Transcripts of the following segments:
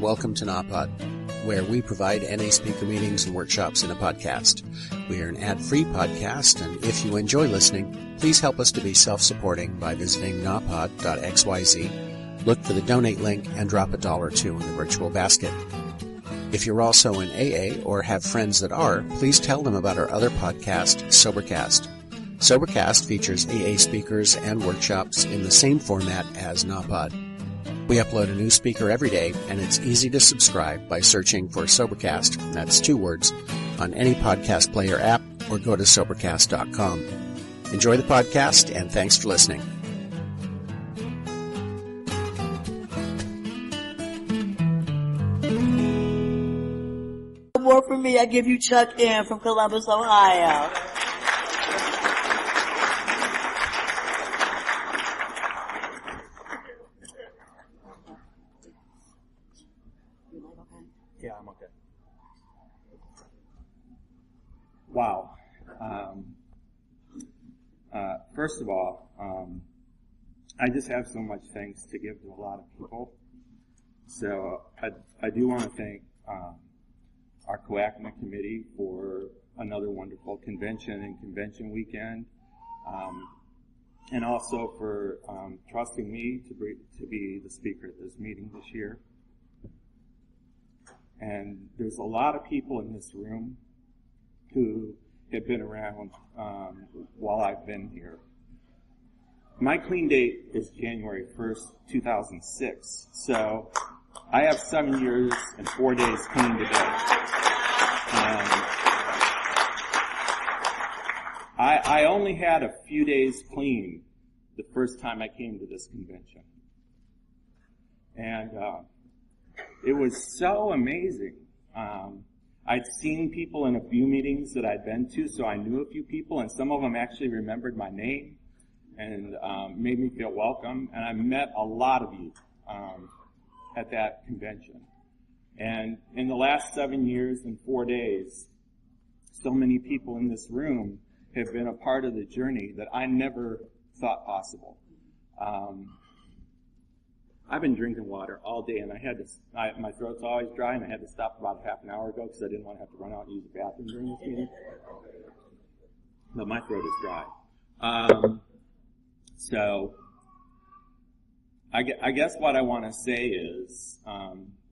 welcome to NAPOD, where we provide NA speaker meetings and workshops in a podcast. We are an ad-free podcast, and if you enjoy listening, please help us to be self-supporting by visiting napod.xyz, look for the donate link, and drop $1 or $2 in the virtual basket. If you're also in AA or have friends that are, please tell them about our other podcast, Sobercast. Sobercast features AA speakers and workshops in the same format as NAPOD. We upload a new speaker every day, and it's easy to subscribe by searching for Sobercast, that's 2 words, on any podcast player app, or go to Sobercast.com. Enjoy the podcast, and thanks for listening. More from me, I give you Chuck M from Columbus, Ohio. Yeah, I'm okay. Wow. First of all, I just have so much thanks to give to a lot of people. So I do want to thank our COACMA committee for another wonderful convention and convention weekend, and also for trusting me to be the speaker at this meeting this year. And there's a lot of people in this room who have been around while I've been here. My clean date is January 1st, 2006. So I have 7 years and 4 days clean today. I only had a few days clean the first time I came to this convention. And it was so amazing. I'd seen people in a few meetings that I'd been to, so I knew a few people, and some of them actually remembered my name and made me feel welcome. And I met a lot of you at that convention. And in the last 7 years and 4 days, so many people in this room have been a part of the journey that I never thought possible. I've been drinking water all day, and my throat's always dry, and I had to stop about half an hour ago because I didn't want to have to run out and use the bathroom during this meeting. But my throat is dry. So I guess what I want to say is,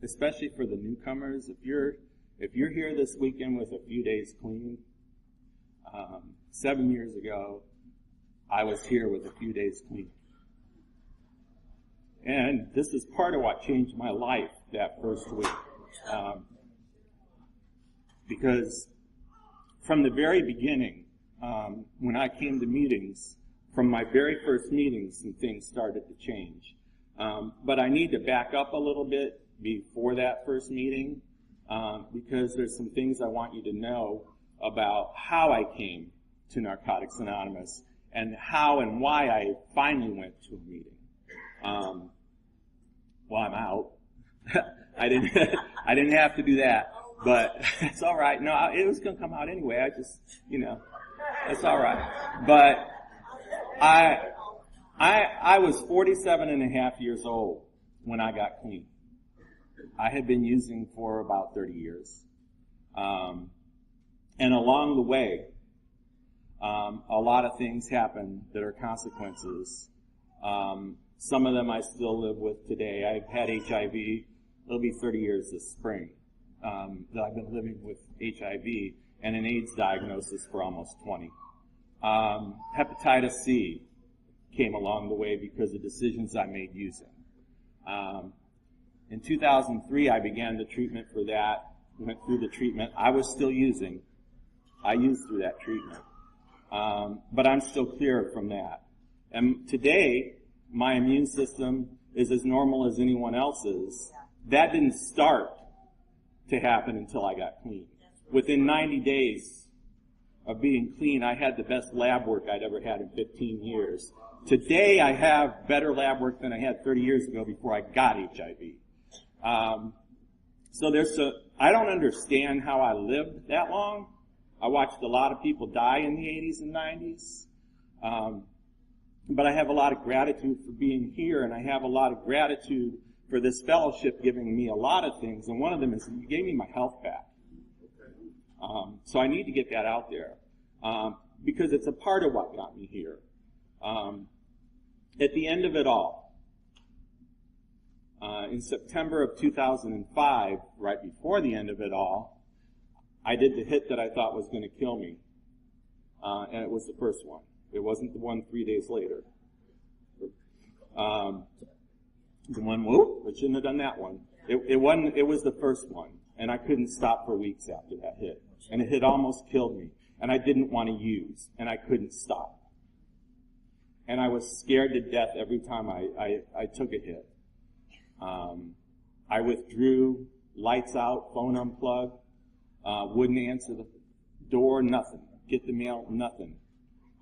especially for the newcomers, if you're here this weekend with a few days clean, 7 years ago, I was here with a few days clean. And this is part of what changed my life that first week. Because from the very beginning, when I came to meetings, from my very first meetings, some things started to change. But I need to back up a little bit before that first meeting, because there's some things I want you to know about how I came to Narcotics Anonymous and how and why I finally went to a meeting. Well, I'm out. I didn't have to do that, but it's all right. No, it was going to come out anyway. I just, it's all right. But I was 47 and a half years old when I got clean. I had been using for about 30 years. And along the way, a lot of things happen that are consequences. Some of them I still live with today. I've had HIV. It'll be 30 years this spring that I've been living with HIV, and an AIDS diagnosis for almost 20. Hepatitis C came along the way because of decisions I made using. In 2003, I began the treatment for that, went through the treatment. I was still using. I used through that treatment. But I'm still clear from that. And today, my immune system is as normal as anyone else's. That didn't start to happen until I got clean. Within 90 days of being clean, I had the best lab work I'd ever had in 15 years. Today, I have better lab work than I had 30 years ago before I got HIV. So I don't understand how I lived that long. I watched a lot of people die in the 80s and 90s. But I have a lot of gratitude for being here, and I have a lot of gratitude for this fellowship giving me a lot of things, and one of them is you gave me my health back. So I need to get that out there because it's a part of what got me here. At the end of it all, in September of 2005, right before the end of it all, I did the hit that I thought was going to kill me, and it was the first one. It wasn't the one 3 days later. The one, whoop, I shouldn't have done that one. It was the first one, and I couldn't stop for weeks after that hit. And it had almost killed me, and I didn't want to use, and I couldn't stop. And I was scared to death every time I took a hit. I withdrew, lights out, phone unplugged, wouldn't answer the door, nothing. Get the mail, nothing.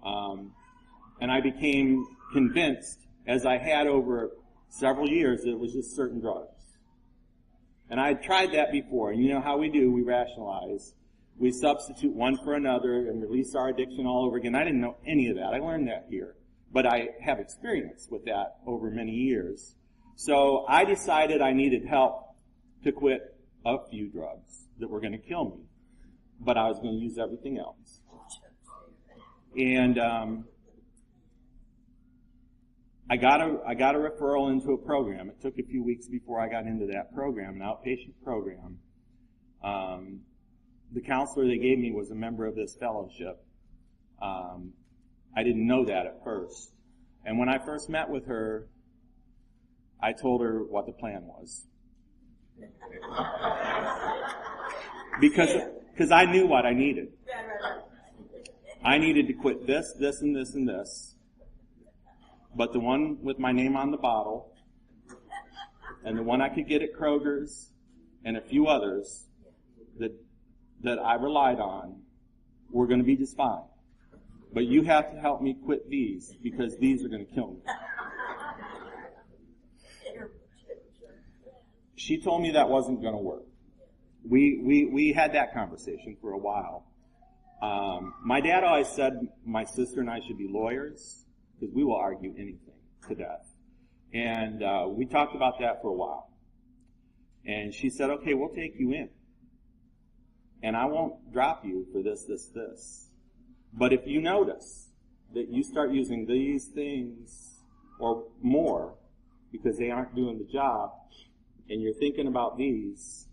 And I became convinced, as I had over several years, that it was just certain drugs. And I had tried that before, and you know how we do, we rationalize. We substitute one for another and release our addiction all over again. I didn't know any of that. I learned that here. But I have experience with that over many years. So I decided I needed help to quit a few drugs that were going to kill me. But I was going to use everything else. And I got a referral into a program. It took a few weeks before I got into that program, an outpatient program. The counselor they gave me was a member of this fellowship. I didn't know that at first. And when I first met with her, I told her what the plan was. Because I knew what I needed. I needed to quit this, this, and this, and this. But the one with my name on the bottle, and the one I could get at Kroger's, and a few others that I relied on, were going to be just fine. But you have to help me quit these, because these are going to kill me. She told me that wasn't going to work. We had that conversation for a while. My dad always said my sister and I should be lawyers, because we will argue anything to death. And we talked about that for a while. And she said, okay, we'll take you in. And I won't drop you for this, this, this. But if you notice that you start using these things or more because they aren't doing the job, and you're thinking about these,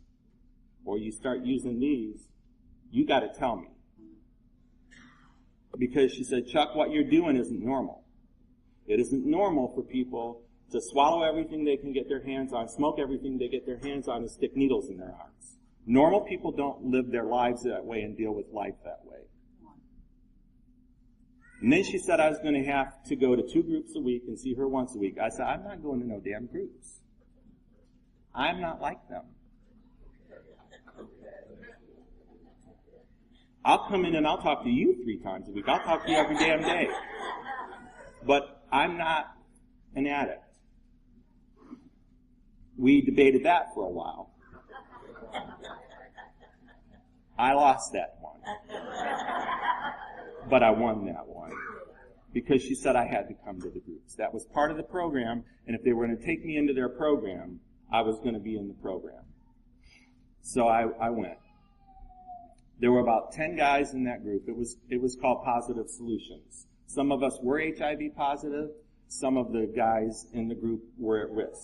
or you start using these, you got to tell me. Because she said, Chuck, what you're doing isn't normal. It isn't normal for people to swallow everything they can get their hands on, smoke everything they get their hands on, and stick needles in their arms. Normal people don't live their lives that way and deal with life that way. And then she said I was going to have to go to 2 groups a week and see her once a week. I said, I'm not going to no damn groups. I'm not like them. I'll come in and I'll talk to you 3 times a week. I'll talk to you every damn day. But I'm not an addict. We debated that for a while. I lost that one. But I won that one. Because she said I had to come to the groups. That was part of the program, and if they were going to take me into their program, I was going to be in the program. So I went. There were about 10 guys in that group. It was called Positive Solutions. Some of us were HIV positive. Some of the guys in the group were at risk.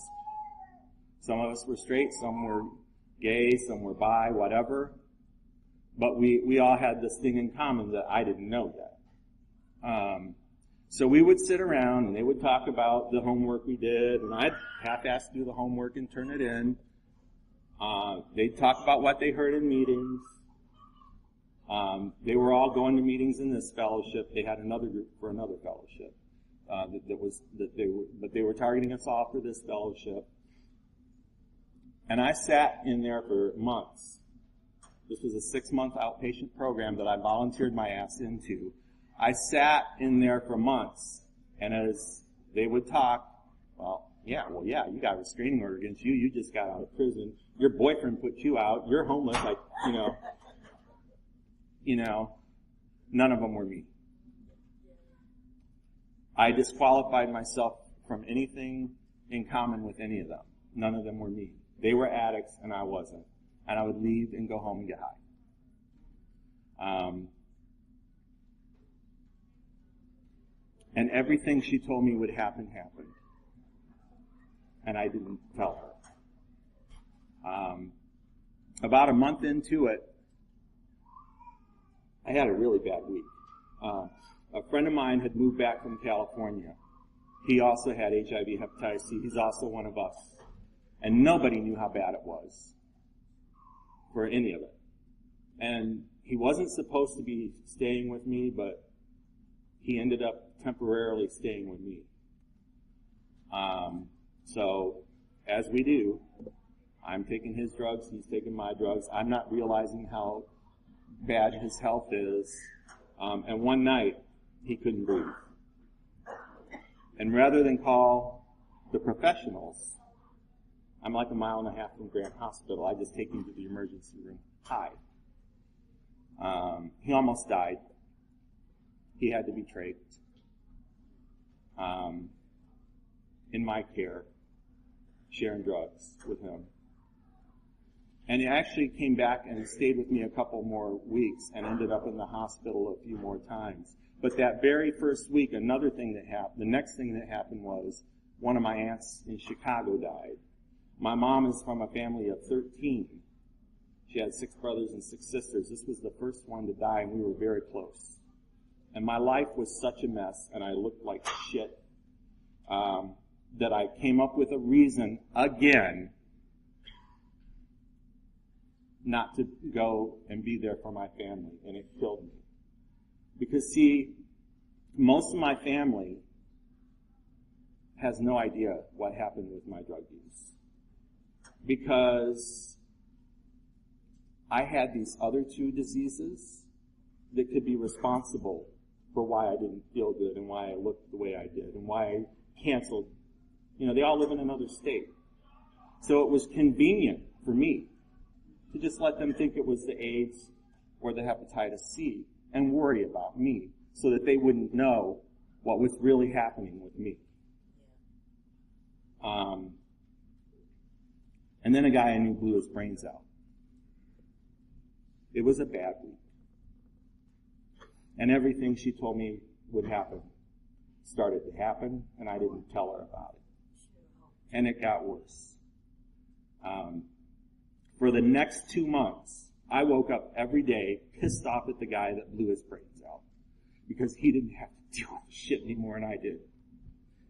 Some of us were straight, some were gay, some were bi, whatever. But we all had this thing in common that I didn't know that. So we would sit around and they would talk about the homework we did, and I'd half-ass do the homework and turn it in. They'd talk about what they heard in meetings. They were all going to meetings in this fellowship. They had another group for another fellowship. But they were targeting us all for this fellowship. And I sat in there for months. This was a 6-month outpatient program that I volunteered my ass into. I sat in there for months, and as they would talk, you got a restraining order against you. You just got out of prison. Your boyfriend put you out. You're homeless. None of them were me. I disqualified myself from anything in common with any of them. None of them were me. They were addicts and I wasn't. And I would leave and go home and get high. And everything she told me would happen, happened. And I didn't tell her. About a month into it, I had a really bad week. A friend of mine had moved back from California. He also had HIV, hepatitis C. He's also one of us. And nobody knew how bad it was for any of it. And he wasn't supposed to be staying with me, but he ended up temporarily staying with me. So, as we do, I'm taking his drugs, he's taking my drugs. I'm not realizing how bad his health is. And one night, he couldn't breathe. And rather than call the professionals, I'm like a mile and a half from Grant Hospital. I just take him to the emergency room high. He almost died. He had to be trached. In my care, sharing drugs with him. And he actually came back and stayed with me a couple more weeks and ended up in the hospital a few more times. But that very first week, the next thing that happened was one of my aunts in Chicago died. My mom is from a family of 13. She had 6 brothers and 6 sisters. This was the first one to die, and we were very close. And my life was such a mess, and I looked like shit, that I came up with a reason, again, not to go and be there for my family, and it killed me. Because, see, most of my family has no idea what happened with my drug use. Because I had these other 2 diseases that could be responsible for why I didn't feel good and why I looked the way I did and why I canceled. You know, they all live in another state. So it was convenient for me to just let them think it was the AIDS or the hepatitis C and worry about me so that they wouldn't know what was really happening with me. And then a guy I knew blew his brains out. It was a bad week. And everything she told me would happen started to happen, and I didn't tell her about it. And it got worse. For the next 2 months, I woke up every day pissed off at the guy that blew his brains out because he didn't have to deal with shit anymore than I did.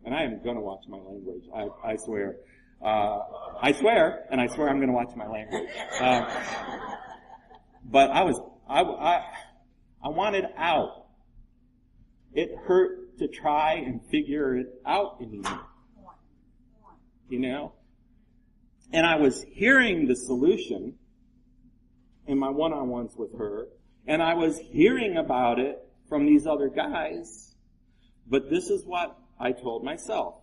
And I am going to watch my language. I swear. I swear, and I swear I'm going to watch my language. But I wanted out. It hurt to try and figure it out anymore. You know? And I was hearing the solution in my one-on-ones with her, and I was hearing about it from these other guys, but this is what I told myself.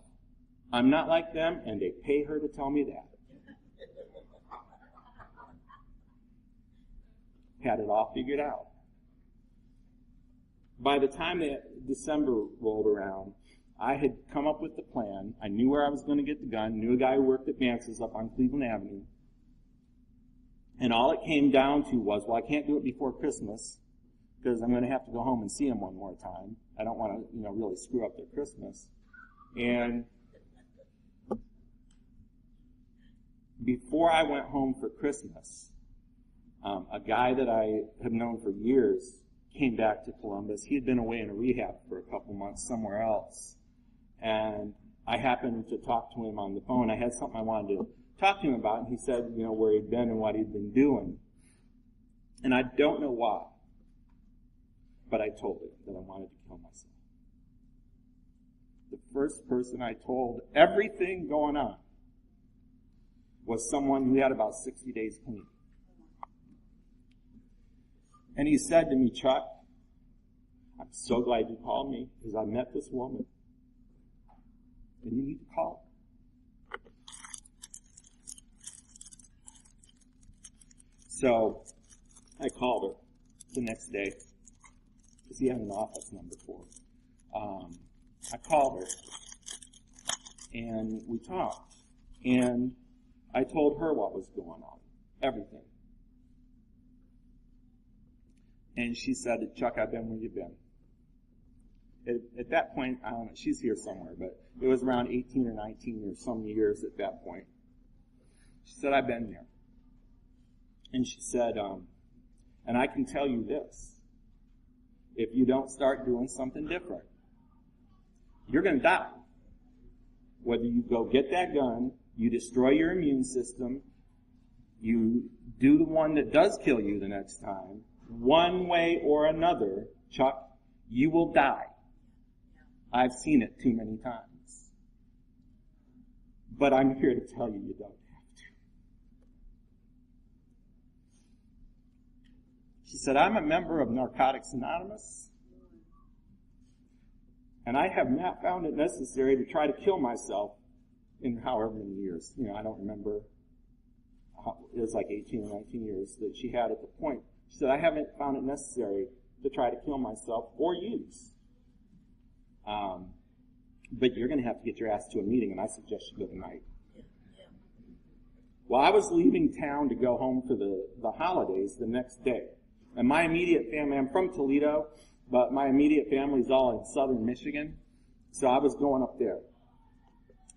I'm not like them, and they pay her to tell me that. Had it all figured out. By the time that December rolled around, I had come up with the plan. I knew where I was going to get the gun, knew a guy who worked at Vance's up on Cleveland Avenue. And all it came down to was, well, I can't do it before Christmas because I'm going to have to go home and see him one more time. I don't want to, really screw up their Christmas. And before I went home for Christmas, a guy that I have known for years came back to Columbus. He had been away in a rehab for a couple months somewhere else. And I happened to talk to him on the phone. I had something I wanted to talk to him about, and he said, where he'd been and what he'd been doing. And I don't know why, but I told him that I wanted to kill myself. The first person I told everything going on was someone who had about 60 days clean. And he said to me, Chuck, I'm so glad you called me because I met this woman. And you need to call her. So I called her the next day because he had an office number for her. I called her and we talked. And I told her what was going on, everything. And she said, Chuck, I've been where you've been. At that point, I don't know, she's here somewhere, but it was around 18 or 19 or some years at that point. She said, I've been there. And she said, and I can tell you this, if you don't start doing something different, you're going to die. Whether you go get that gun, you destroy your immune system, you do the one that does kill you the next time, one way or another, Chuck, you will die. I've seen it too many times. But I'm here to tell you, you don't have to. She said, I'm a member of Narcotics Anonymous, and I have not found it necessary to try to kill myself in however many years. I don't remember. It was like 18 or 19 years that she had at the point. She said, I haven't found it necessary to try to kill myself or use. But you're going to have to get your ass to a meeting, and I suggest you go tonight. Well, I was leaving town to go home for the holidays the next day. And my immediate family, I'm from Toledo, but my immediate family's all in southern Michigan. So I was going up there.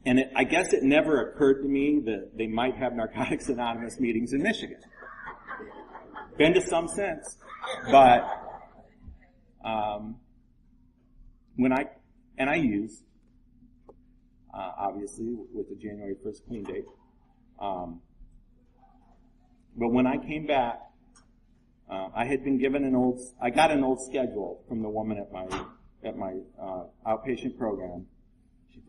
And I guess it never occurred to me that they might have Narcotics Anonymous meetings in Michigan. Been to some since. But I use, obviously, with the January 1st clean date. But when I came back, I had been given I got an old schedule from the woman at my outpatient program.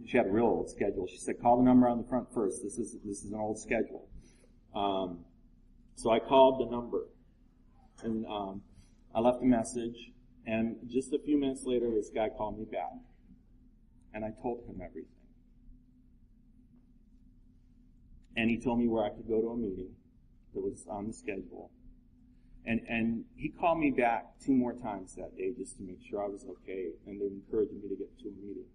She had a real old schedule. She said, call the number on the front first. This is an old schedule. So I called the number, and I left a message, and just a few minutes later, this guy called me back, and I told him everything. And he told me where I could go to a meeting that was on the schedule. And he called me back 2 more times that day just to make sure I was okay and to encourage me to get to a meeting.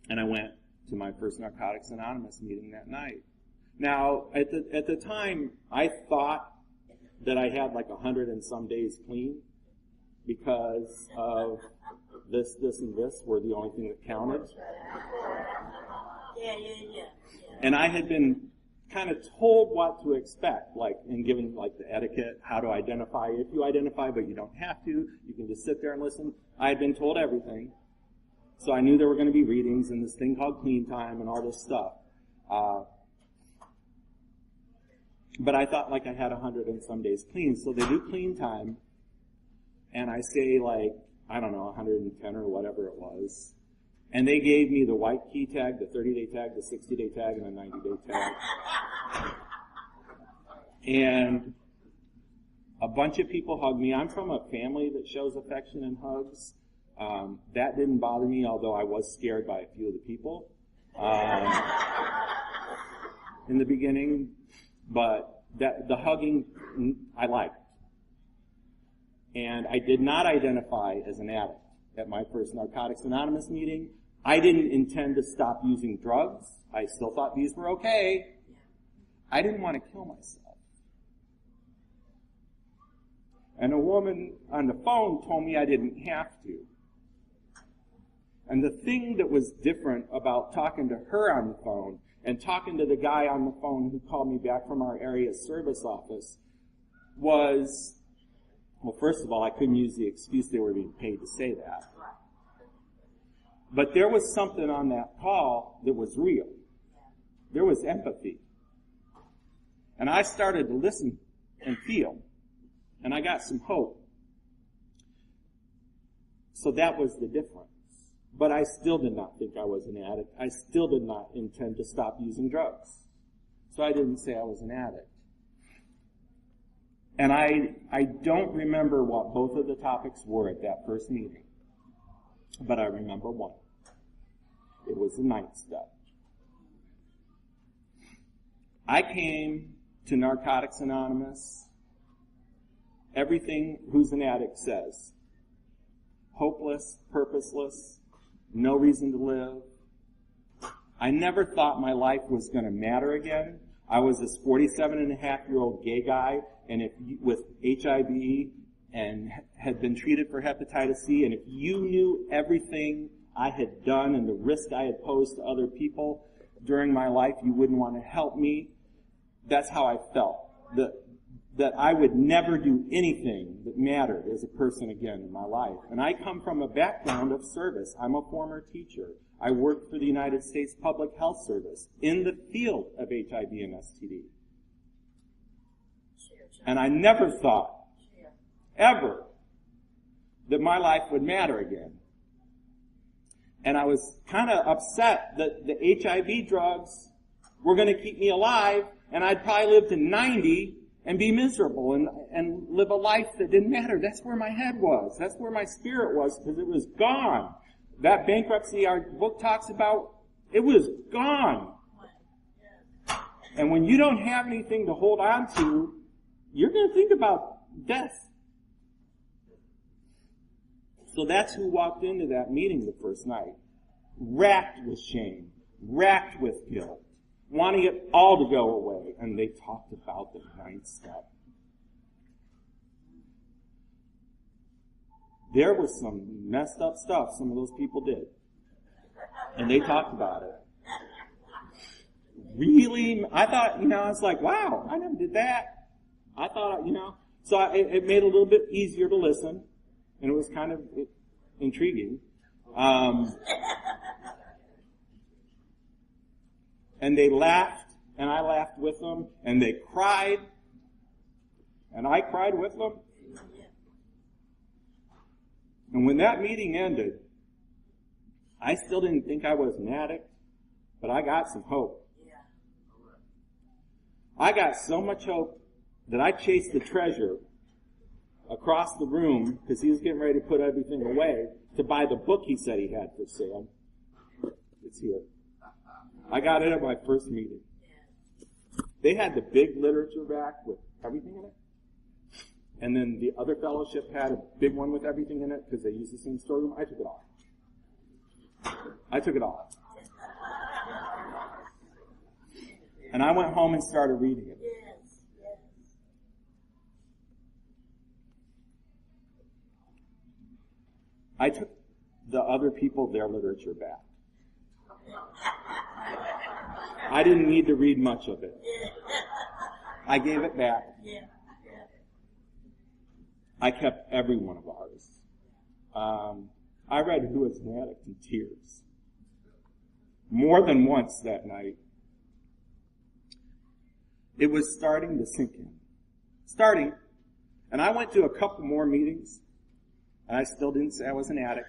And I went to my first Narcotics Anonymous meeting that night. Now, at the time, I thought that I had like 100 and some days clean because of this, and this were the only thing that counted. Yeah. And I had been kind of told what to expect, like, and given like the etiquette, how to identify. If you identify, but you don't have to, you can just sit there and listen. I had been told everything. So I knew there were going to be readings and this thing called clean time and all this stuff. But I thought like I had 100 and some days clean. So they do clean time, and I say like, I don't know, 110 or whatever it was. And they gave me the white key tag, the 30-day tag, the 60-day tag, and the 90-day tag. And a bunch of people hugged me. I'm from a family that shows affection and hugs. That didn't bother me, although I was scared by a few of the people in the beginning. But the hugging, I liked. And I did not identify as an addict at my first Narcotics Anonymous meeting. I didn't intend to stop using drugs. I still thought these were okay. I didn't want to kill myself. And a woman on the phone told me I didn't have to. And the thing that was different about talking to her on the phone and talking to the guy on the phone who called me back from our area service office was, well, first of all, I couldn't use the excuse they were being paid to say that. But there was something on that call that was real. There was empathy. And I started to listen and feel. And I got some hope. So that was the difference. But I still did not think I was an addict. I still did not intend to stop using drugs. So I didn't say I was an addict. And I don't remember what both of the topics were at that first meeting. But I remember one. It was the night stuff. I came to Narcotics Anonymous. Everything Who's an Addict says. Hopeless, purposeless, no reason to live. I never thought my life was going to matter again. I was this 47-and-a-half-year-old gay guy, and with HIV and had been treated for hepatitis C, and if you knew everything I had done and the risk I had posed to other people during my life, you wouldn't want to help me. That's how I felt. That I would never do anything that mattered as a person again in my life. And I come from a background of service. I'm a former teacher. I worked for the United States Public Health Service in the field of HIV and STD. And I never thought, ever, that my life would matter again. And I was kind of upset that the HIV drugs were going to keep me alive, and I'd probably live to 90 and be miserable and live a life that didn't matter. That's where my head was. That's where my spirit was, because it was gone. That bankruptcy our book talks about, it was gone. And when you don't have anything to hold on to, you're going to think about death. So that's who walked into that meeting the first night. Racked with shame. Racked with guilt. Wanting it all to go away. And they talked about the ninth step. There was some messed up stuff some of those people did. And they talked about it. Really? I thought, I was like, wow, I never did that. I thought, so it made it a little bit easier to listen. And it was kind of intriguing. And they laughed, and I laughed with them, and they cried, and I cried with them. And when that meeting ended, I still didn't think I was an addict, but I got some hope. I got so much hope that I chased the treasure across the room, because he was getting ready to put everything away, to buy the book he said he had for sale. It's here. I got it at my first meeting. They had the big literature rack with everything in it. And then the other fellowship had a big one with everything in it, because they used the same storeroom. I took it all. I took it all. And I went home and started reading it. I took the other people their literature back. I didn't need to read much of it. I gave it back. I kept every one of ours. I read Who is an Addict in tears. More than once that night. It was starting to sink in. Starting. And I went to a couple more meetings. And I still didn't say I was an addict.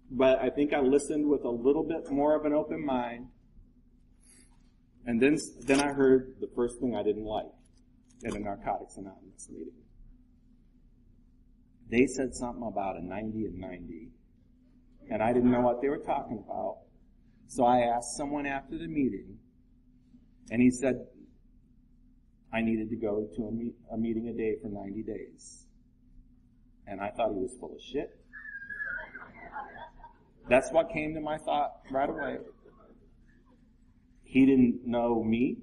But I think I listened with a little bit more of an open mind. And then I heard the first thing I didn't like at a Narcotics Anonymous meeting. They said something about a 90 and 90. And I didn't know what they were talking about. So I asked someone after the meeting. And he said I needed to go to a meeting a day for 90 days. And I thought he was full of shit. That's what came to my thought right away. He didn't know me.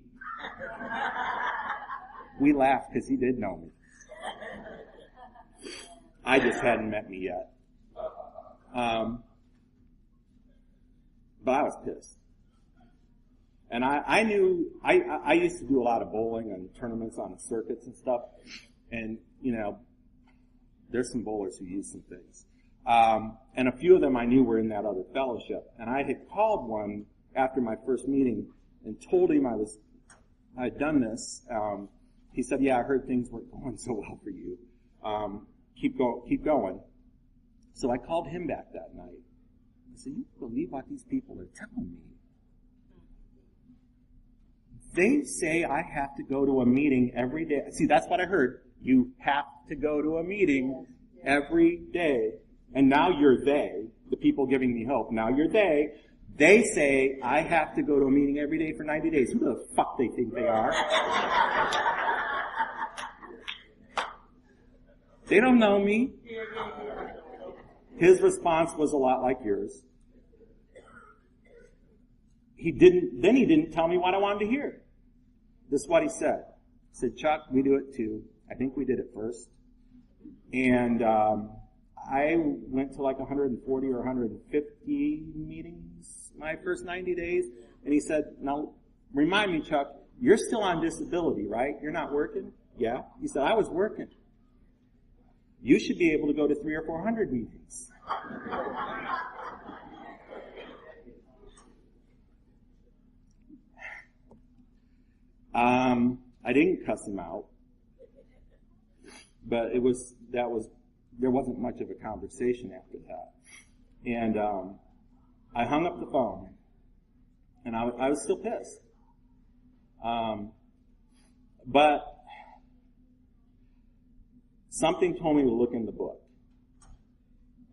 We laughed because he did know me. I just hadn't met me yet. But I was pissed. And I knew, I used to do a lot of bowling and tournaments on the circuits and stuff. And, there's some bowlers who use some things. And a few of them I knew were in that other fellowship. And I had called one after my first meeting and told him I'd done this. He said, yeah, I heard things weren't going so well for you. Keep going. So I called him back that night. I said, you believe what these people are telling me? They say I have to go to a meeting every day. See, that's what I heard. You have to go to a meeting every day. And now you're they, the people giving me hope. Now you're they. They say I have to go to a meeting every day for 90 days. Who the fuck they think they are? They don't know me. His response was a lot like yours. he didn't tell me what I wanted to hear. This is what he said. He said, Chuck, we do it too. I think we did it first. And I went to like 140 or 150 meetings my first 90 days. And he said, now, remind me, Chuck, you're still on disability, right? You're not working? Yeah. He said, I was working. You should be able to go to 300 or 400 meetings. I didn't cuss him out, but there wasn't much of a conversation after that. And I hung up the phone, and I was still pissed. But something told me to look in the book.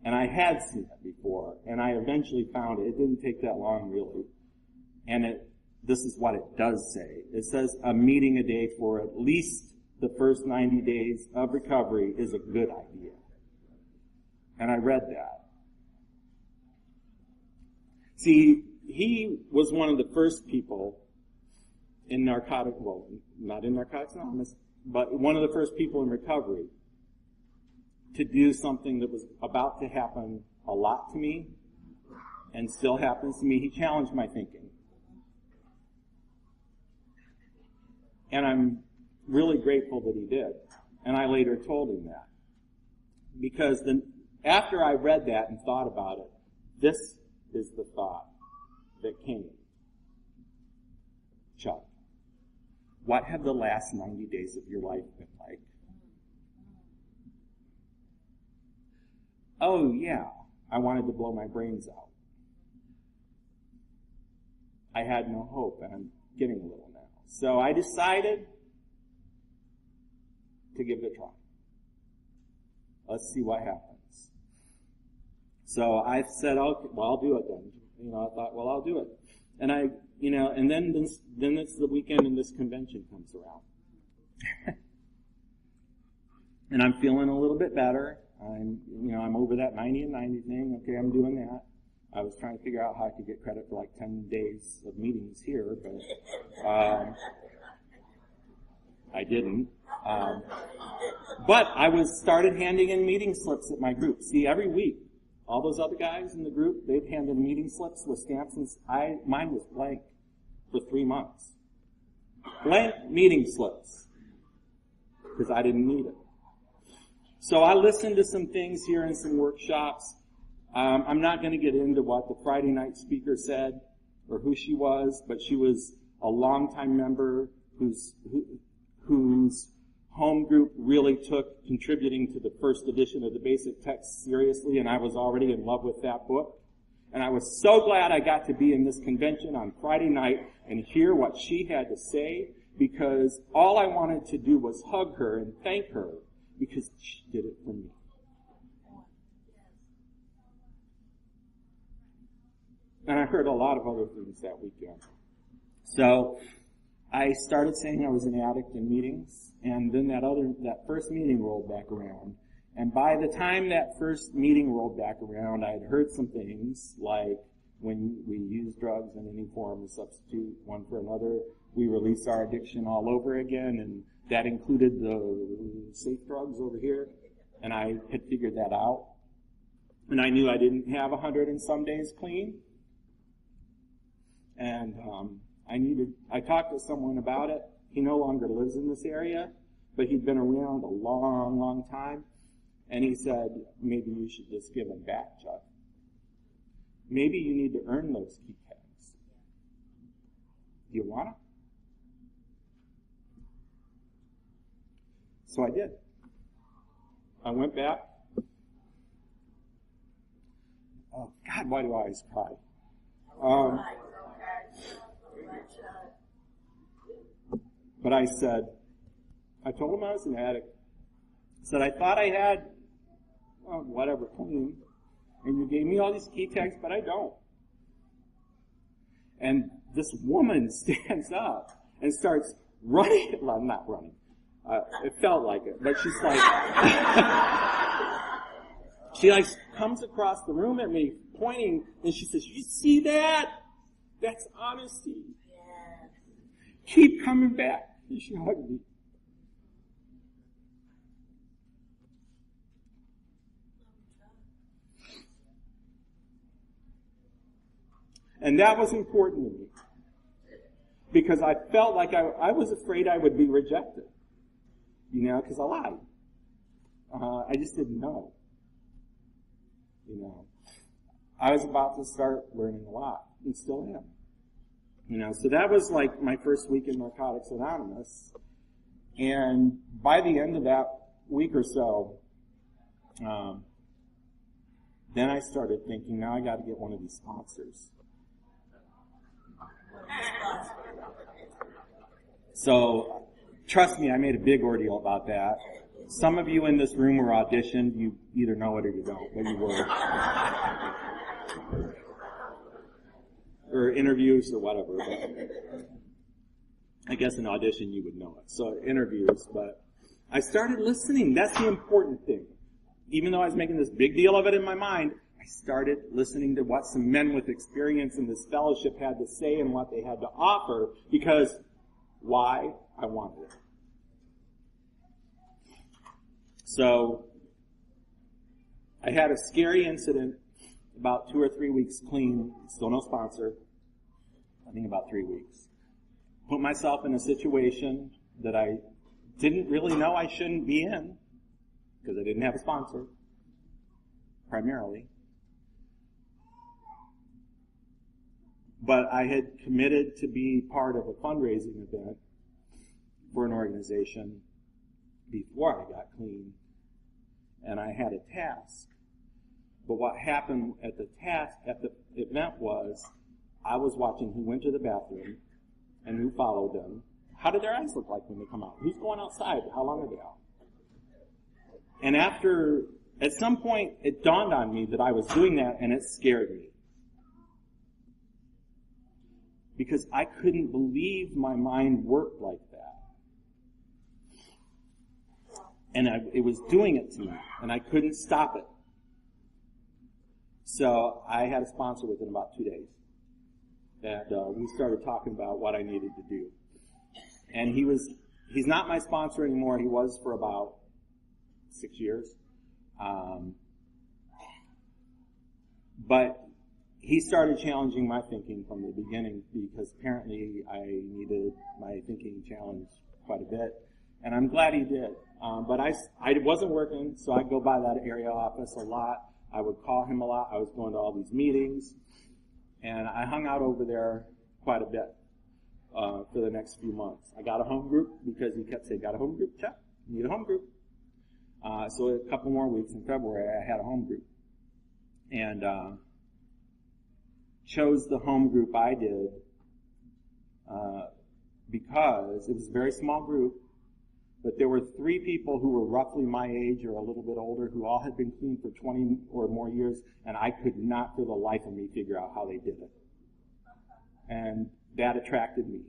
And I had seen it before, and I eventually found it. It didn't take that long, really. And this is what it does say. It says a meeting a day for at least the first 90 days of recovery is a good idea. And I read that. See, he was one of the first people in not in Narcotics Anonymous, but one of the first people in recovery to do something that was about to happen a lot to me and still happens to me. He challenged my thinking. And I'm really grateful that he did. And I later told him that. Because after I read that and thought about it, this is the thought that came. Chuck, what have the last 90 days of your life been like? Oh yeah, I wanted to blow my brains out. I had no hope, and I'm getting a little now. So I decided to give it a try. Let's see what happens. So I said, okay, well, I'll do it then. I thought, well, I'll do it. And and then it's the weekend and this convention comes around. And I'm feeling a little bit better. I'm over that 90 and 90 thing. Okay, I'm doing that. I was trying to figure out how I could get credit for like 10 days of meetings here, but I didn't. But I started handing in meeting slips at my group. See, every week, all those other guys in the group, they'd hand in meeting slips with stamps, and mine was blank for 3 months. Blank meeting slips, because I didn't need it. So I listened to some things here in some workshops. I'm not going to get into what the Friday night speaker said or who she was, but she was a longtime member whose home group really took contributing to the first edition of the basic text seriously, and I was already in love with that book. And I was so glad I got to be in this convention on Friday night and hear what she had to say, because all I wanted to do was hug her and thank her because she did it for me. And I heard a lot of other things that weekend. So I started saying I was an addict in meetings, and then that first meeting rolled back around. And by the time that first meeting rolled back around, I had heard some things like when we use drugs in any form to substitute one for another, we release our addiction all over again, and that included the safe drugs over here. And I had figured that out. And I knew I didn't have 100 and some days clean. And I talked to someone about it. He no longer lives in this area, but he'd been around a long, long time. And he said, maybe you should just give them back, Chuck. Maybe you need to earn those key tags. Do you want them? So I did. I went back. Oh, God, why do I always cry? But I told him I was an addict. I said, I thought I had, whatever, clean. And you gave me all these key tags, but I don't. And this woman stands up and starts running. Well, not running. It felt like it. But she's like, she comes across the room at me, pointing, and she says, you see that? That's honesty. Yes. Keep coming back. You should hug me. And that was important to me. Because I felt like I was afraid I would be rejected. You know, because I lied. I just didn't know. You know. I was about to start learning a lot, and still am. You know, so that was like my first week in Narcotics Anonymous. And by the end of that week or so, then I started thinking, now I got to get one of these sponsors. So, trust me, I made a big ordeal about that. Some of you in this room were auditioned. You either know it or you don't, but you were. Or interviews or whatever. I guess an audition you would know it. So interviews, but I started listening. That's the important thing. Even though I was making this big deal of it in my mind, I started listening to what some men with experience in this fellowship had to say and what they had to offer, because why? I wanted it. So I had a scary incident about 2 or 3 weeks clean, still no sponsor, I think about 3 weeks. Put myself in a situation that I didn't really know I shouldn't be in, because I didn't have a sponsor, primarily. But I had committed to be part of a fundraising event for an organization before I got clean, and I had a task. But what happened at the event was, I was watching who went to the bathroom and who followed them. How do their eyes look like when they come out? Who's going outside? How long are they out? And at some point, it dawned on me that I was doing that, and it scared me. Because I couldn't believe my mind worked like that. And it was doing it to me, and I couldn't stop it. So I had a sponsor within about 2 days. And we started talking about what I needed to do. And he's not my sponsor anymore. He was for about 6 years. But he started challenging my thinking from the beginning, because apparently I needed my thinking challenged quite a bit. And I'm glad he did. But I wasn't working, so I'd go by that area office a lot. I would call him a lot. I was going to all these meetings. And I hung out over there quite a bit for the next few months. I got a home group, because he kept saying, got a home group? Chuck, you need a home group. So a couple more weeks in February, I had a home group. And chose the home group I did because it was a very small group, but there were 3 people who were roughly my age or a little bit older who all had been clean for 20 or more years, and I could not for the life of me figure out how they did it. And that attracted me.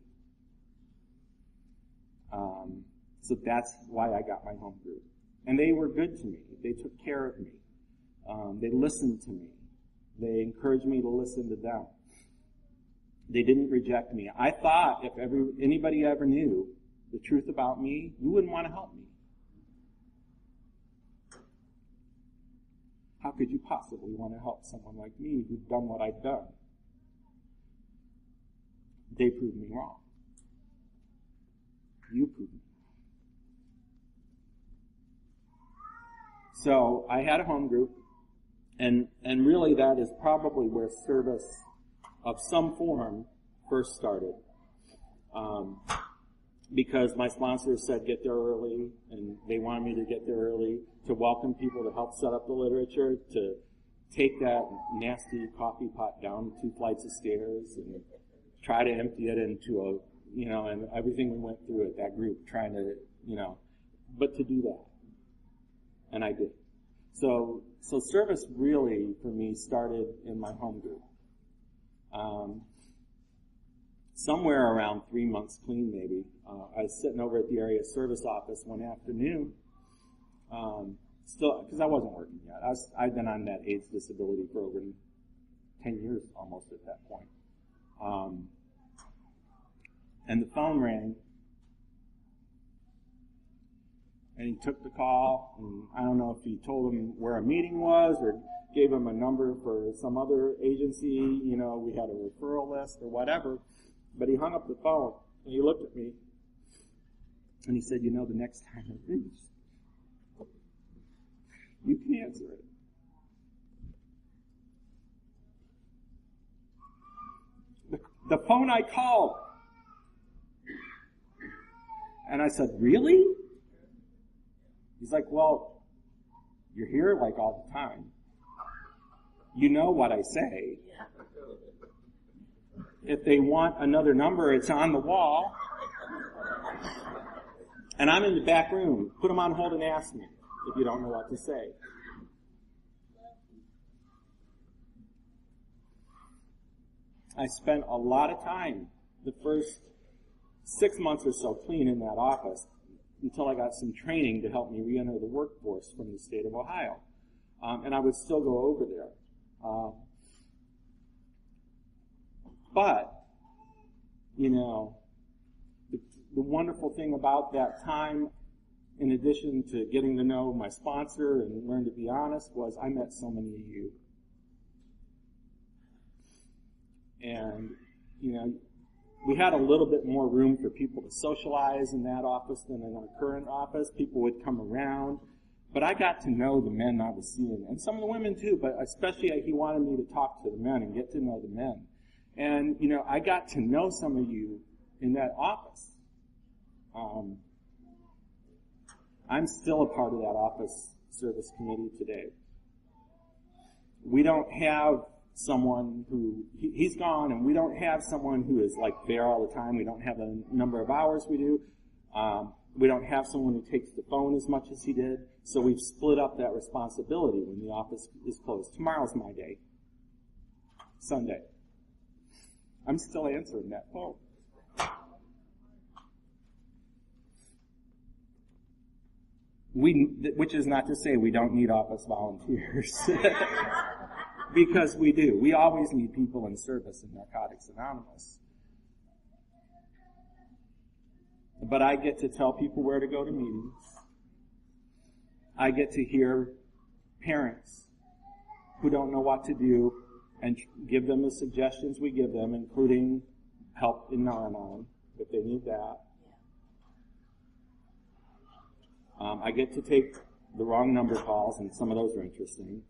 So that's why I got my home group. And they were good to me. They took care of me. They listened to me. They encouraged me to listen to them. They didn't reject me. I thought if anybody ever knew the truth about me, you wouldn't want to help me. How could you possibly want to help someone like me who's done what I've done? They proved me wrong. You proved me. So I had a home group, and really that is probably where service of some form first started. Because my sponsors said get there early, and they wanted me to get there early to welcome people, to help set up the literature, to take that nasty coffee pot down 2 flights of stairs and try to empty it into and everything we went through at that group, trying to, but to do that. And I did. So service really, for me, started in my home group. Somewhere around 3 months clean, maybe. I was sitting over at the area service office one afternoon, still, because I wasn't working yet. I'd been on that AIDS disability for over 10 years almost at that point. And the phone rang, and he took the call, and I don't know if he told him where a meeting was or gave him a number for some other agency, we had a referral list or whatever, but he hung up the phone, and he looked at me, and he said, the next time it rings, you can answer it. The phone I called. And I said, really? He's like, well, you're here like all the time. You know what I say. If they want another number, it's on the wall. And I'm in the back room. Put them on hold and ask me if you don't know what to say. I spent a lot of time the first 6 months or so clean in that office until I got some training to help me re-enter the workforce from the state of Ohio. And I would still go over there. But, the wonderful thing about that time, in addition to getting to know my sponsor and learn to be honest, was I met so many of you. And, we had a little bit more room for people to socialize in that office than in our current office. People would come around. But I got to know the men I was seeing, and some of the women too, but especially he wanted me to talk to the men and get to know the men. And, I got to know some of you in that office. I'm still a part of that office service committee today. We don't have someone who, he's gone, and we don't have someone who is like there all the time. We don't have the number of hours we do. We don't have someone who takes the phone as much as he did. So we've split up that responsibility when the office is closed. Tomorrow's my day. Sunday. I'm still answering that phone. Which is not to say we don't need office volunteers. Because we do. We always need people in service in Narcotics Anonymous. But I get to tell people where to go to meetings. I get to hear parents who don't know what to do and give them the suggestions we give them, including help in Nar-Anon, if they need that. I get to take the wrong number calls, and some of those are interesting.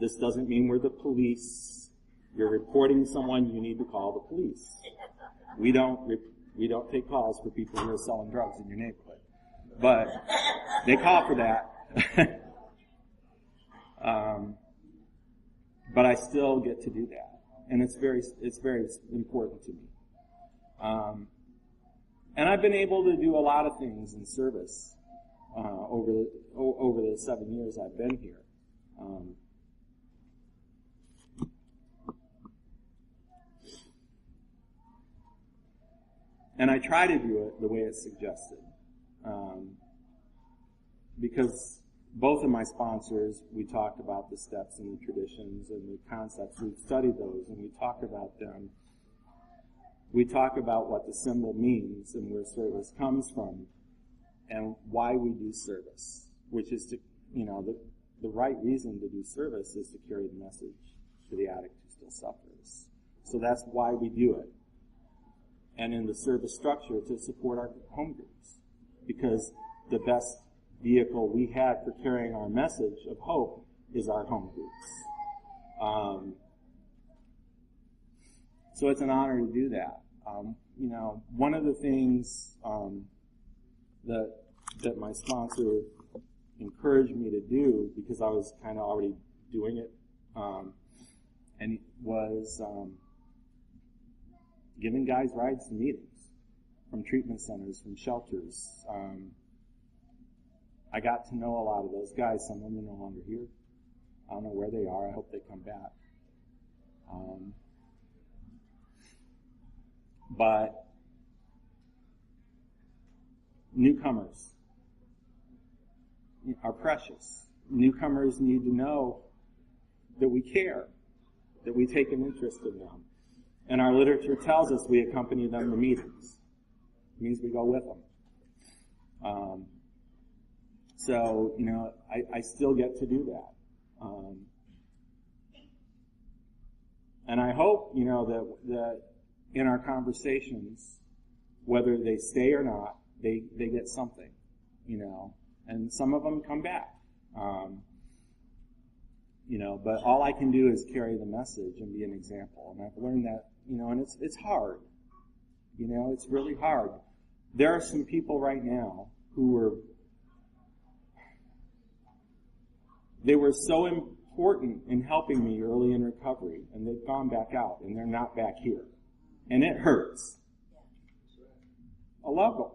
This doesn't mean we're the police. You're reporting someone, you need to call the police. We don't take calls for people who are selling drugs in your neighborhood. But they call for that. But I still get to do that. And it's very important to me. And I've been able to do a lot of things in service over the 7 years I've been here. And I try to do it the way it's suggested. Because both of my sponsors, we talked about the steps and the traditions and the concepts. We've studied those and we talk about them. We talk about what the symbol means and where service comes from and why we do service, which is to, the right reason to do service is to carry the message to the addict who still suffers. So that's why we do it. And in the service structure to support our home groups. Because the best vehicle we have for carrying our message of hope is our home groups. So it's an honor to do that. One of the things that my sponsor encouraged me to do, because I was kind of already doing it, and was giving guys rides to meetings from treatment centers, from shelters. I got to know a lot of those guys. Some of them are no longer here. I don't know where they are. I hope they come back. But newcomers are precious. Newcomers need to know that we care, that we take an interest in them. And our literature tells us we accompany them to meetings. It means we go with them. So, I still get to do that. And I hope, that in our conversations, whether they stay or not, they get something, and some of them come back. But all I can do is carry the message and be an example. And I've learned that, and it's hard. It's really hard. There are some people right now who were so important in helping me early in recovery, and they've gone back out, and they're not back here. And it hurts. I love them.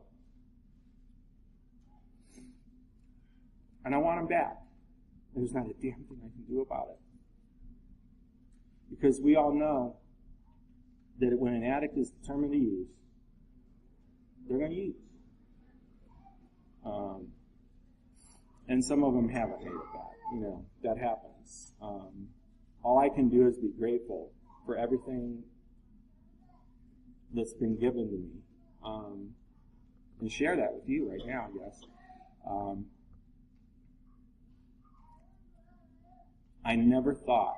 And I want them back. There's not a damn thing I can do about it. Because we all know that when an addict is determined to use, they're going to use. And some of them haven't made it back. That happens. All I can do is be grateful for everything that's been given to me. And share that with you right now, I guess. I never thought,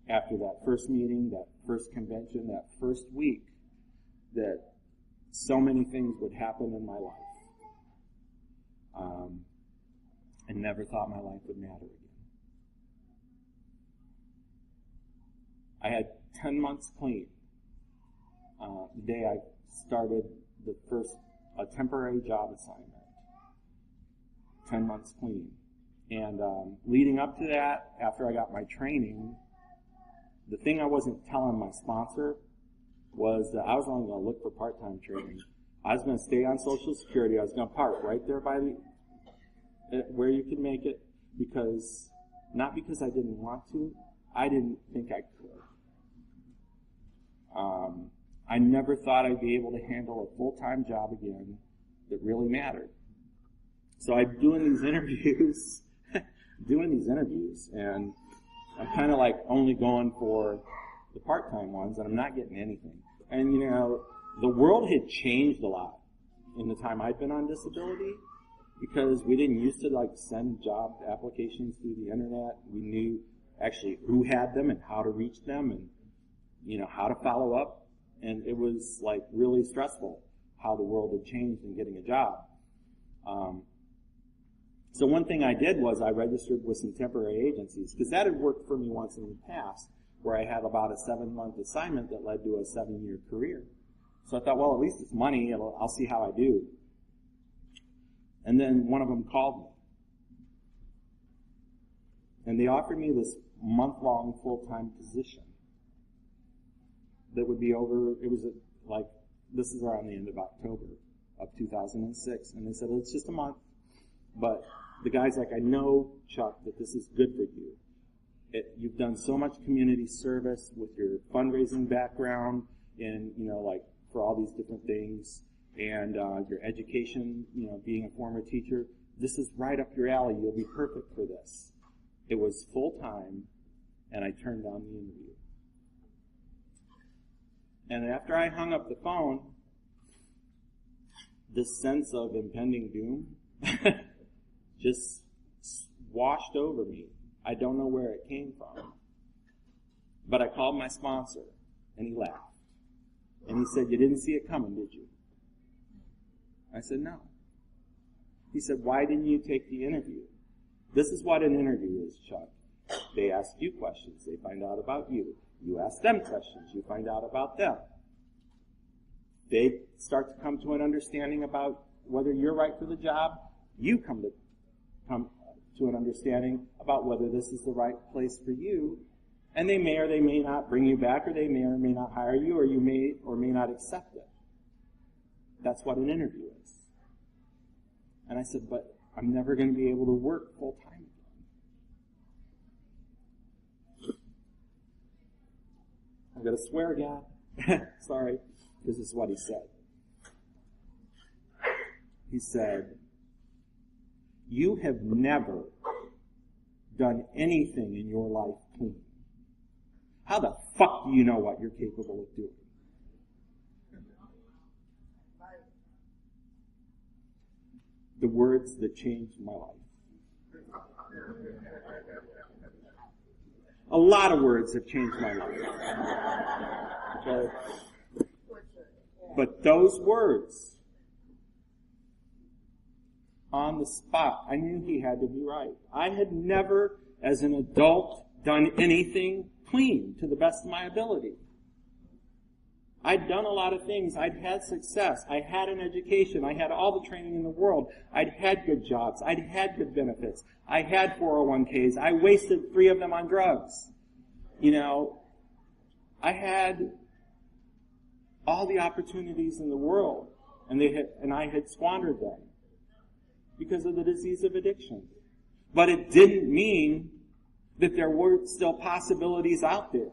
after that first meeting, that first convention, that first week, that so many things would happen in my life. I never thought my life would matter again. I had 10 months clean. The day I started a temporary job assignment. 10 months clean. And leading up to that, after I got my training, the thing I wasn't telling my sponsor was that I was only going to look for part-time training. I was going to stay on Social Security. I was going to park right there by where you could make it, not because I didn't want to, I didn't think I could. I never thought I'd be able to handle a full-time job again that really mattered. So I'm doing these interviews, and I'm kind of like only going for the part-time ones, and I'm not getting anything. And, the world had changed a lot in the time I'd been on disability, because we didn't used to send job applications through the internet. We knew actually who had them and how to reach them and, how to follow up. And it was really stressful how the world had changed in getting a job. So one thing I did was I registered with some temporary agencies, because that had worked for me once in the past, where I had about a 7-month assignment that led to a 7-year career. So I thought, well, at least it's money, I'll see how I do. And then one of them called me. And they offered me this month-long full-time position that would be this is around the end of October of 2006. And they said, it's just a month. But the guy's like, I know, Chuck, that this is good for you. You've done so much community service with your fundraising background and, for all these different things, and your education, being a former teacher. This is right up your alley. You'll be perfect for this. It was full-time, and I turned down the interview. And after I hung up the phone, this sense of impending doom just washed over me. I don't know where it came from. But I called my sponsor, and he laughed. And he said, you didn't see it coming, did you? I said, no. He said, why didn't you take the interview? This is what an interview is, Chuck. They ask you questions. They find out about you. You ask them questions. You find out about them. They start to come to an understanding about whether you're right for the job. You come to an understanding about whether this is the right place for you. And they may or they may not bring you back, or they may or may not hire you, or you may or may not accept it. That's what an interview is. And I said, but I'm never going to be able to work full time again. I'm going to swear again. Sorry, because this is what he said. He said, you have never done anything in your life clean. How the fuck do you know what you're capable of doing? The words that changed my life. A lot of words have changed my life. Okay? But those words, on the spot, I knew he had to be right. I had never, as an adult, done anything clean to the best of my ability. I'd done a lot of things. I'd had success. I had an education. I had all the training in the world. I'd had good jobs. I'd had good benefits. I had 401ks. I wasted 3 of them on drugs. I had all the opportunities in the world, and I had squandered them because of the disease of addiction. But it didn't mean that there weren't still possibilities out there.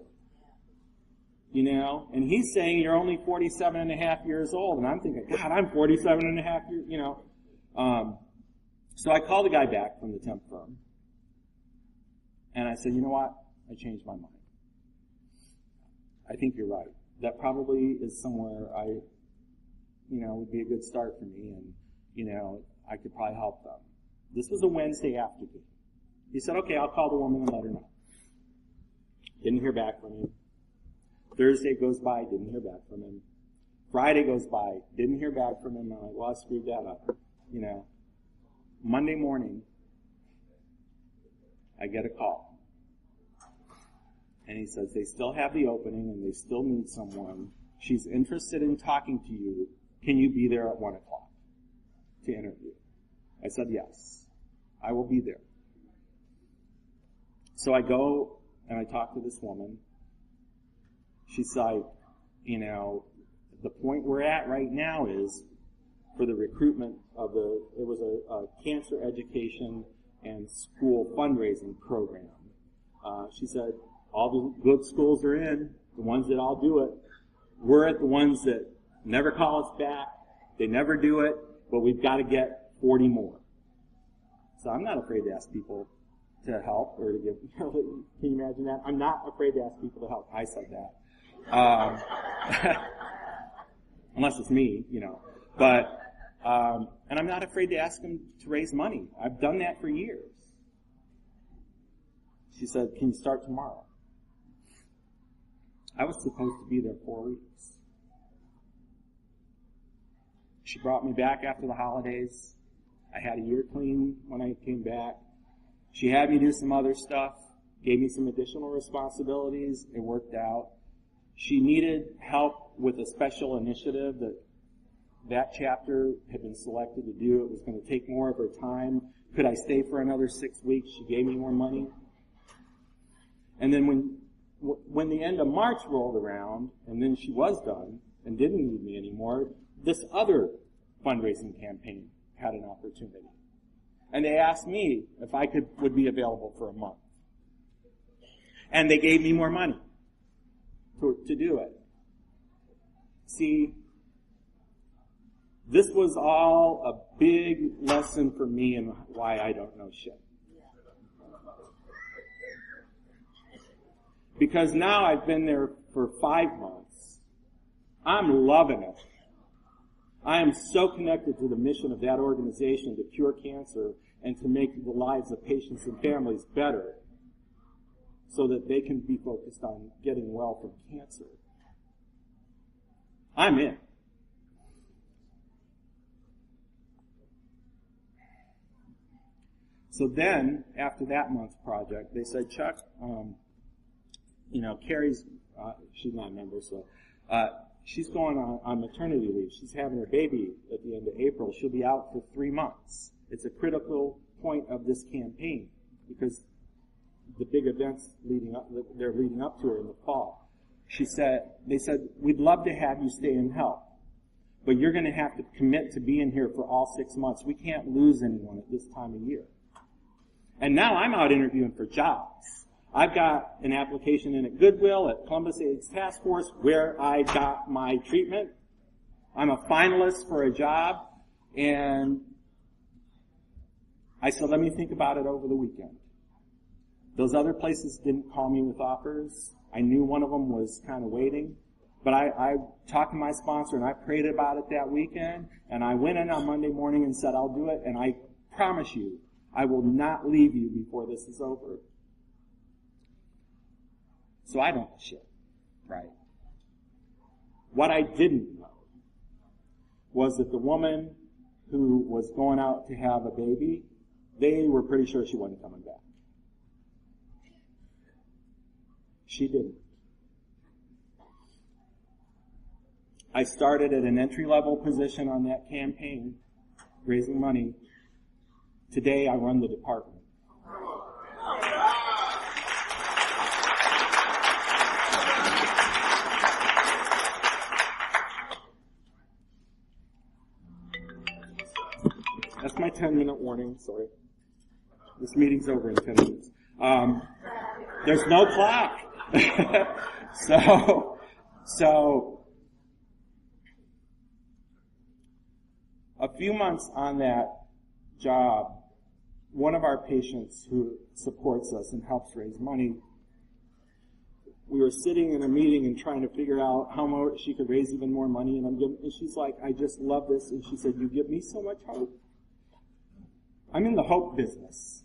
And he's saying you're only 47 and a half years old, and I'm thinking, God, I'm 47 and a half years, So I called the guy back from the temp firm, and I said, you know what? I changed my mind. I think you're right. That probably is somewhere would be a good start for me, and, I could probably help them. This was a Wednesday afternoon. He said, okay, I'll call the woman and let her know. Didn't hear back from him. Thursday goes by, didn't hear back from him. Friday goes by, didn't hear back from him. I'm like, well, I screwed that up. Monday morning, I get a call. And he says, they still have the opening and they still need someone. She's interested in talking to you. Can you be there at 1 o'clock to interview? I said, yes, I will be there. So I go and I talk to this woman. She's like, the point we're at right now is for the recruitment of it was a cancer education and school fundraising program. She said, all the good schools are in, the ones that all do it. We're at the ones that never call us back. They never do it, but we've got to get 40 more. So I'm not afraid to ask people to help or to give. Can you imagine that? I'm not afraid to ask people to help. I said that. Unless it's me, But, and I'm not afraid to ask them to raise money. I've done that for years. She said, can you start tomorrow? I was supposed to be there 4 weeks. She brought me back after the holidays. I had a year clean when I came back. She had me do some other stuff, gave me some additional responsibilities. It worked out. She needed help with a special initiative that chapter had been selected to do. It was going to take more of her time. Could I stay for another 6 weeks? She gave me more money. And then when the end of March rolled around, and then she was done and didn't need me anymore, this other fundraising campaign had an opportunity. And they asked me if I would be available for a month. And they gave me more money to do it. See, this was all a big lesson for me in why I don't know shit. Because now I've been there for 5 months. I'm loving it. I am so connected to the mission of that organization to cure cancer and to make the lives of patients and families better so that they can be focused on getting well from cancer. I'm in. So then, after that month's project, they said, Chuck, Carrie's, she's not a member, so she's going on maternity leave. She's having her baby at the end of April. She'll be out for 3 months. It's a critical point of this campaign because the big events they're leading up to her in the fall. They said, we'd love to have you stay and help, but you're going to have to commit to being here for all 6 months. We can't lose anyone at this time of year. And now I'm out interviewing for jobs. I've got an application in at Goodwill, at Columbus AIDS Task Force, where I got my treatment. I'm a finalist for a job, and I said, let me think about it over the weekend. Those other places didn't call me with offers. I knew one of them was kind of waiting. But I talked to my sponsor and I prayed about it that weekend, and I went in on Monday morning and said, I'll do it, and I promise you, I will not leave you before this is over. So I don't know shit, right? What I didn't know was that the woman who was going out to have a baby, they were pretty sure she wasn't coming back. She didn't. I started at an entry-level position on that campaign, raising money. Today, I run the department. That's my 10-minute warning. Sorry. This meeting's over in 10 minutes. There's no clock. So, a few months on that job, one of our patients who supports us and helps raise money, we were sitting in a meeting and trying to figure out how much she could raise even more money, and she's like, I just love this, and she said, you give me so much hope. I'm in the hope business.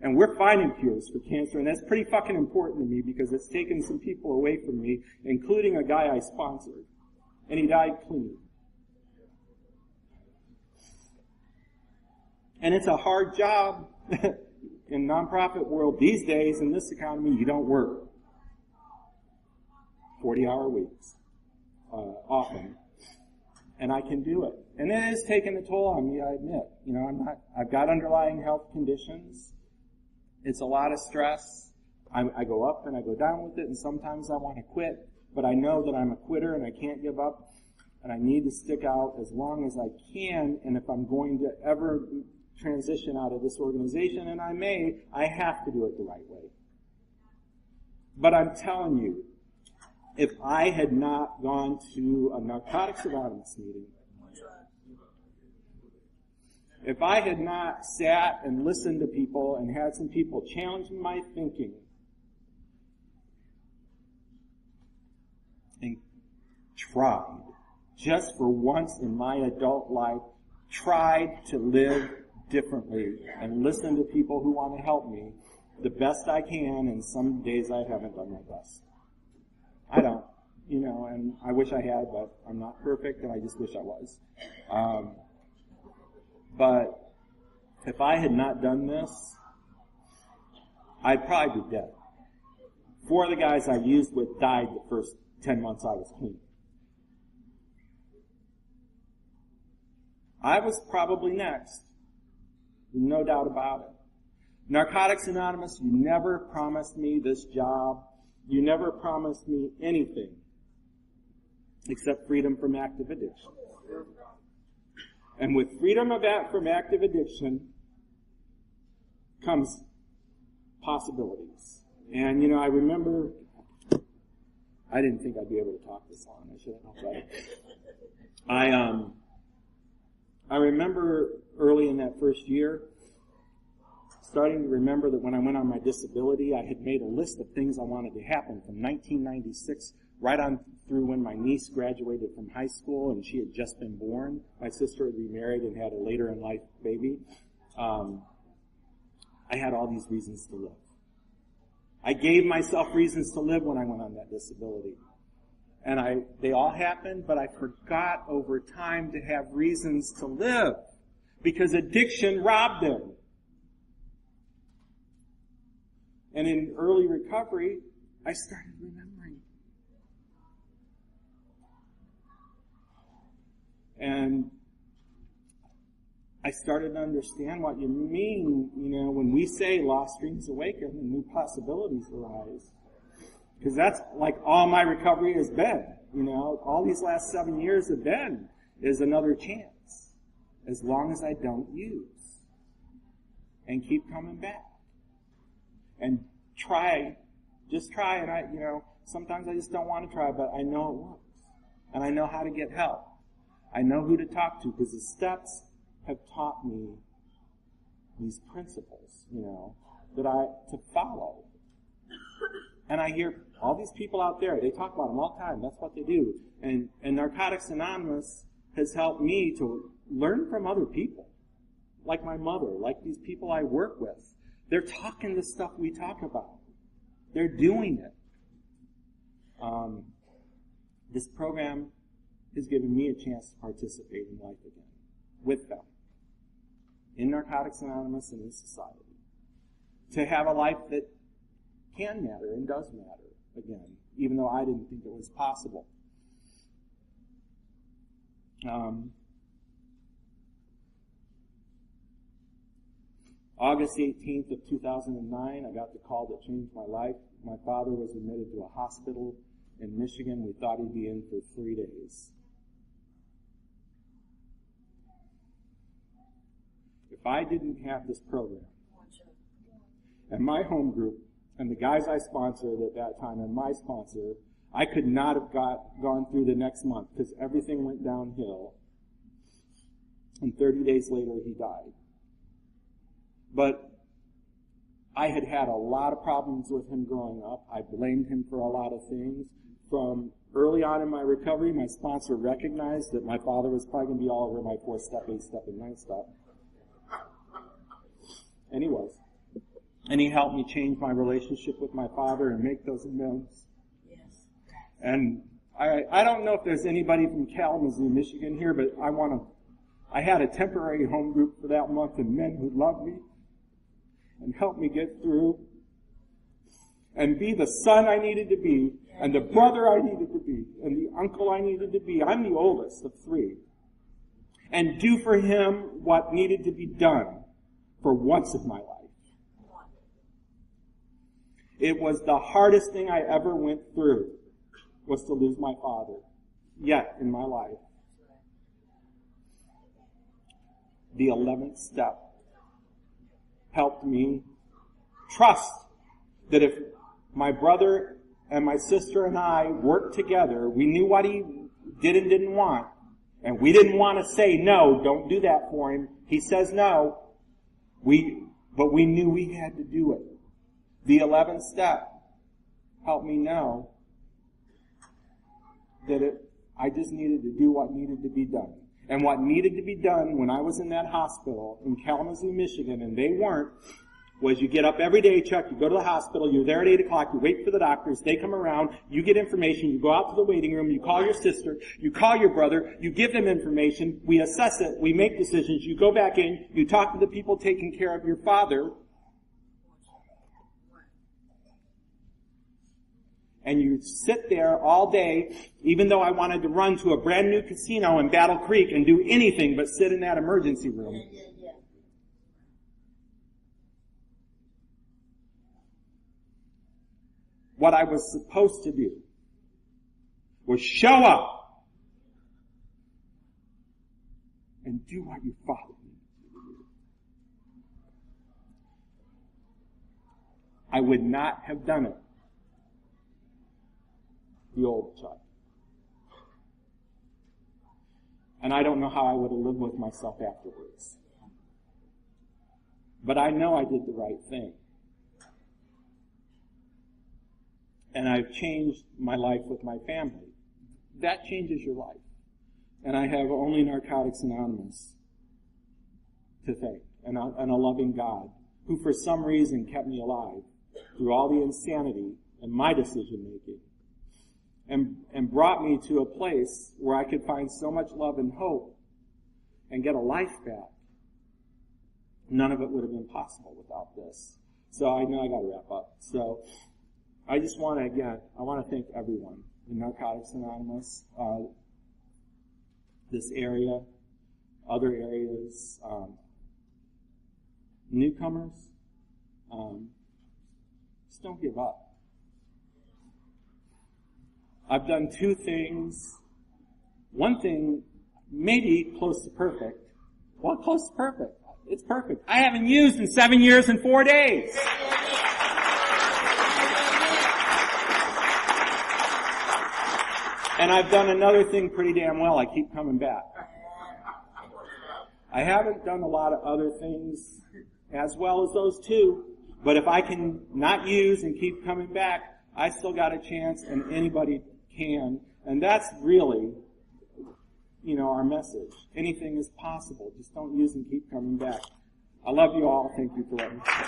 And we're finding cures for cancer, and that's pretty fucking important to me because it's taken some people away from me, including a guy I sponsored, and he died clean. And it's a hard job in nonprofit world these days. In this economy, you don't work 40-hour weeks often, and I can do it. And it has taken a toll on me, I admit. You know, I've got underlying health conditions. It's a lot of stress. I go up and I go down with it, and sometimes I want to quit, but I know that I'm a quitter and I can't give up, and I need to stick out as long as I can. And if I'm going to ever transition out of this organization, and I have to do it the right way. But I'm telling you, if I had not gone to a Narcotics Anonymous meeting, if I had not sat and listened to people and had some people challenge my thinking and tried, just for once in my adult life, tried to live differently and listen to people who want to help me the best I can, and some days I haven't done my best. I don't, you know, and I wish I had, but I'm not perfect, and I just wish I was. But if I had not done this, I'd probably be dead. 4 of the guys I used with died the first 10 months I was clean. I was probably next. No doubt about it. Narcotics Anonymous, you never promised me this job. You never promised me anything except freedom from active addiction. And with freedom from active addiction comes possibilities. And, you know, I remember, I didn't think I'd be able to talk this long. I should have known better. I remember early in that first year, starting to remember that when I went on my disability, I had made a list of things I wanted to happen from 1996 right on through when my niece graduated from high school and she had just been born. My sister had remarried and had a later in life baby. I had all these reasons to live. I gave myself reasons to live when I went on that disability. And they all happened, but I forgot over time to have reasons to live because addiction robbed them. And in early recovery, I started remembering. And I started to understand what you mean, you know, when we say lost dreams awaken and new possibilities arise. Because that's like all my recovery has been, you know, all these last 7 years have been, is another chance. As long as I don't use. And keep coming back. And just try, and you know, sometimes I just don't want to try, but I know it works. And I know how to get help. I know who to talk to, because the steps have taught me these principles, you know, to follow. And I hear all these people out there, they talk about them all the time. That's what they do. And Narcotics Anonymous has helped me to learn from other people, like my mother, like these people I work with. They're talking the stuff we talk about. They're doing it. This program has given me a chance to participate in life again with them, in Narcotics Anonymous and in society, to have a life that can matter and does matter again, even though I didn't think it was possible. August 18th of 2009, I got the call that changed my life. My father was admitted to a hospital in Michigan. We thought he'd be in for 3 days. If I didn't have this program, and my home group, and the guys I sponsored at that time, and my sponsor, I could not have gone through the next month, because everything went downhill. And 30 days later, he died. But I had had a lot of problems with him growing up. I blamed him for a lot of things. From early on in my recovery, my sponsor recognized that my father was probably going to be all over my 4-step, 8-step, and 9-step. And he was. And he helped me change my relationship with my father and make those amends. Yes. And I don't know if there's anybody from Kalamazoo, Michigan here, but I had a temporary home group for that month of men who loved me and helped me get through and be the son I needed to be and the brother I needed to be and the uncle I needed to be. I'm the oldest of 3. And do for him what needed to be done for once in my life. It was the hardest thing I ever went through, was to lose my father, yet in my life. The 11th step helped me trust that if my brother and my sister and I worked together, we knew what he did and didn't want, and we didn't want to say, no, don't do that for him. He says no, but we knew we had to do it. The 11th step helped me know that I just needed to do what needed to be done. And what needed to be done when I was in that hospital in Kalamazoo, Michigan, and they weren't, was you get up every day, Chuck, you go to the hospital, you're there at 8 o'clock, you wait for the doctors, they come around, you get information, you go out to the waiting room, you call your sister, you call your brother, you give them information, we assess it, we make decisions, you go back in, you talk to the people taking care of your father, and you sit there all day, even though I wanted to run to a brand new casino in Battle Creek and do anything but sit in that emergency room. What I was supposed to do was show up and do what your father needed you to do. I would not have done it the old Chuck. And I don't know how I would have lived with myself afterwards. But I know I did the right thing. And I've changed my life with my family. That changes your life. And I have only Narcotics Anonymous to thank. And a loving God who for some reason kept me alive through all the insanity and my decision making. And brought me to a place where I could find so much love and hope and get a life back. None of it would have been possible without this. So I know I got to wrap up. So I just want to, I want to thank everyone in Narcotics Anonymous, this area, other areas, newcomers. Just don't give up. I've done 2 things. One thing, maybe close to perfect. Well, close to perfect. It's perfect. I haven't used in 7 years and 4 days. And I've done another thing pretty damn well. I keep coming back. I haven't done a lot of other things as well as those 2, But if I can not use and keep coming back, I still got a chance, and anybody can. And that's really, our message. Anything is possible. Just don't use and keep coming back. I love you all. Thank you for letting me speak.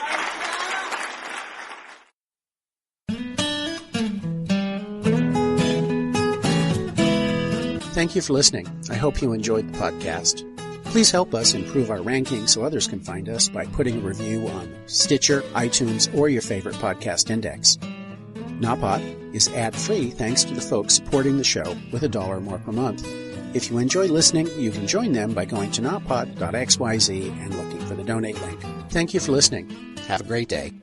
Thank you for listening. I hope you enjoyed the podcast. Please help us improve our ranking so others can find us by putting a review on Stitcher, iTunes, or your favorite podcast index. Nawpod is ad-free thanks to the folks supporting the show with $1 or more per month. If you enjoy listening, you can join them by going to nawpod.xyz and looking for the donate link. Thank you for listening. Have a great day.